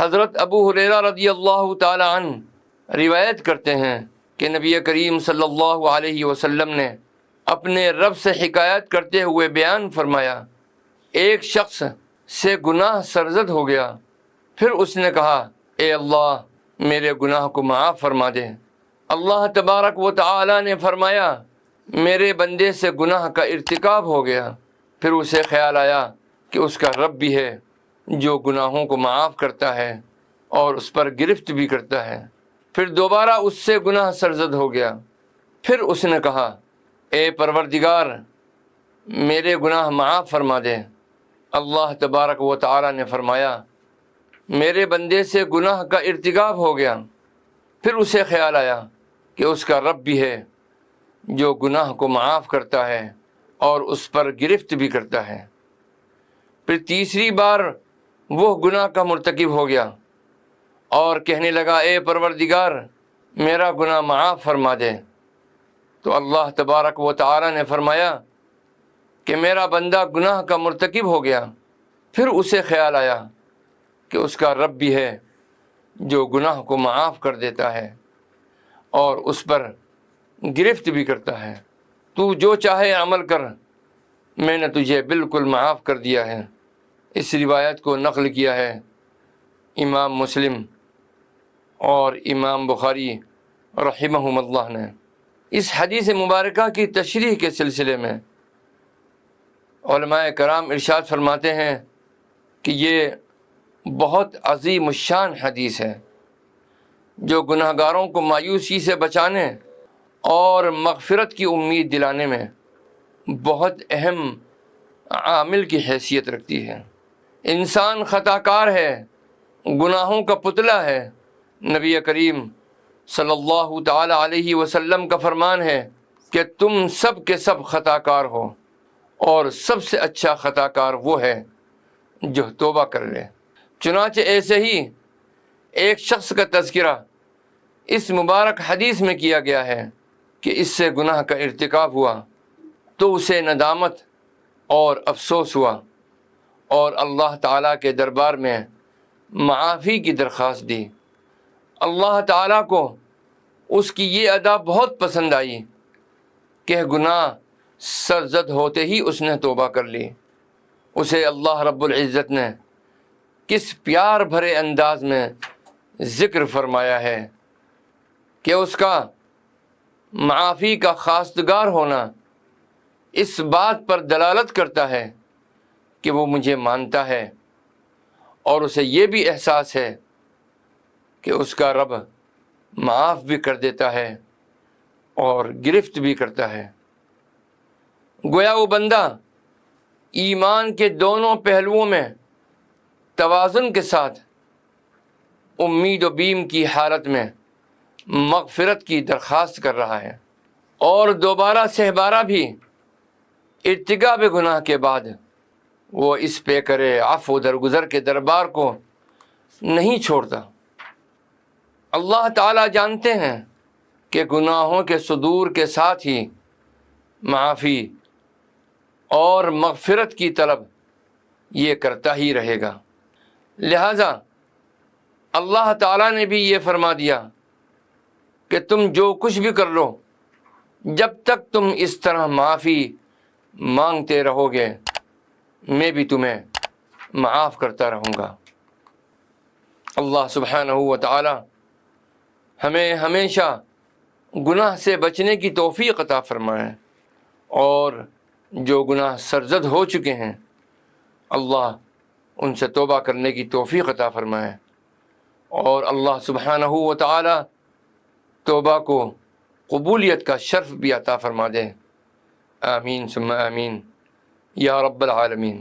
حضرت ابو ہریرہ رضی اللہ تعالی عنہ روایت کرتے ہیں کہ نبی کریم صلی اللہ علیہ وسلم نے اپنے رب سے حکایت کرتے ہوئے بیان فرمایا، ایک شخص سے گناہ سرزد ہو گیا، پھر اس نے کہا، اے اللہ میرے گناہ کو معاف فرما دے۔ اللہ تبارک و تعالی نے فرمایا، میرے بندے سے گناہ کا ارتکاب ہو گیا۔ پھر اسے خیال آیا کہ اس کا رب بھی ہے جو گناہوں کو معاف کرتا ہے اور اس پر گرفت بھی کرتا ہے۔ پھر دوبارہ اس سے گناہ سرزد ہو گیا۔ پھر اس نے کہا، اے پروردگار میرے گناہ معاف فرما دے۔ اللہ تبارک و تعالی نے فرمایا، میرے بندے سے گناہ کا ارتکاب ہو گیا۔ پھر اسے خیال آیا کہ اس کا رب بھی ہے جو گناہ کو معاف کرتا ہے اور اس پر گرفت بھی کرتا ہے۔ پھر تیسری بار وہ گناہ کا مرتکب ہو گیا اور کہنے لگا، اے پروردگار میرا گناہ معاف فرما دے۔ تو اللہ تبارک و تعالی نے فرمایا کہ میرا بندہ گناہ کا مرتکب ہو گیا۔ پھر اسے خیال آیا کہ اس کا رب بھی ہے جو گناہ کو معاف کر دیتا ہے اور اس پر گرفت بھی کرتا ہے۔ تو جو چاہے عمل کر، میں نے تجھے بالکل معاف کر دیا ہے۔ اس روایت کو نقل کیا ہے امام مسلم اور امام بخاری رحمہم اللہ نے۔ اس حدیث مبارکہ کی تشریح کے سلسلے میں علماء کرام ارشاد فرماتے ہیں کہ یہ بہت عظیم الشان حدیث ہے جو گناہ گاروں کو مایوسی سے بچانے اور مغفرت کی امید دلانے میں بہت اہم عامل کی حیثیت رکھتی ہے۔ انسان خطا کار ہے، گناہوں کا پتلا ہے۔ نبی کریم صلی اللہ تعالی علیہ وسلم کا فرمان ہے کہ تم سب کے سب خطا کار ہو اور سب سے اچھا خطا کار وہ ہے جو توبہ کر لے۔ چنانچہ ایسے ہی ایک شخص کا تذکرہ اس مبارک حدیث میں کیا گیا ہے کہ اس سے گناہ کا ارتکاب ہوا تو اسے ندامت اور افسوس ہوا اور اللہ تعالیٰ کے دربار میں معافی کی درخواست دی۔ اللہ تعالیٰ کو اس کی یہ ادا بہت پسند آئی کہ گناہ سرزد ہوتے ہی اس نے توبہ کر لی۔ اسے اللہ رب العزت نے کس پیار بھرے انداز میں ذکر فرمایا ہے کہ اس کا معافی کا خواستگار ہونا اس بات پر دلالت کرتا ہے کہ وہ مجھے مانتا ہے اور اسے یہ بھی احساس ہے کہ اس کا رب معاف بھی کر دیتا ہے اور گرفت بھی کرتا ہے۔ گویا وہ بندہ ایمان کے دونوں پہلوؤں میں توازن کے ساتھ امید و بیم کی حالت میں مغفرت کی درخواست کر رہا ہے، اور دوبارہ سہبارہ بھی ارتکاب گناہ کے بعد وہ اس پہ کرے عفو درگزر کے دربار کو نہیں چھوڑتا۔ اللہ تعالیٰ جانتے ہیں کہ گناہوں کے صدور کے ساتھ ہی معافی اور مغفرت کی طلب یہ کرتا ہی رہے گا۔ لہذا اللہ تعالیٰ نے بھی یہ فرما دیا کہ تم جو کچھ بھی کر لو، جب تک تم اس طرح معافی مانگتے رہو گے میں بھی تمہیں معاف کرتا رہوں گا۔ اللہ سبحانہ و تعالی ہمیں ہمیشہ گناہ سے بچنے کی توفیق عطا فرمائے، اور جو گناہ سرزد ہو چکے ہیں اللہ ان سے توبہ کرنے کی توفیق عطا فرمائے، اور اللہ سبحانہ و تعالی توبہ کو قبولیت کا شرف بھی عطا فرما دے۔ آمین ثم آمین یا رب العالمین۔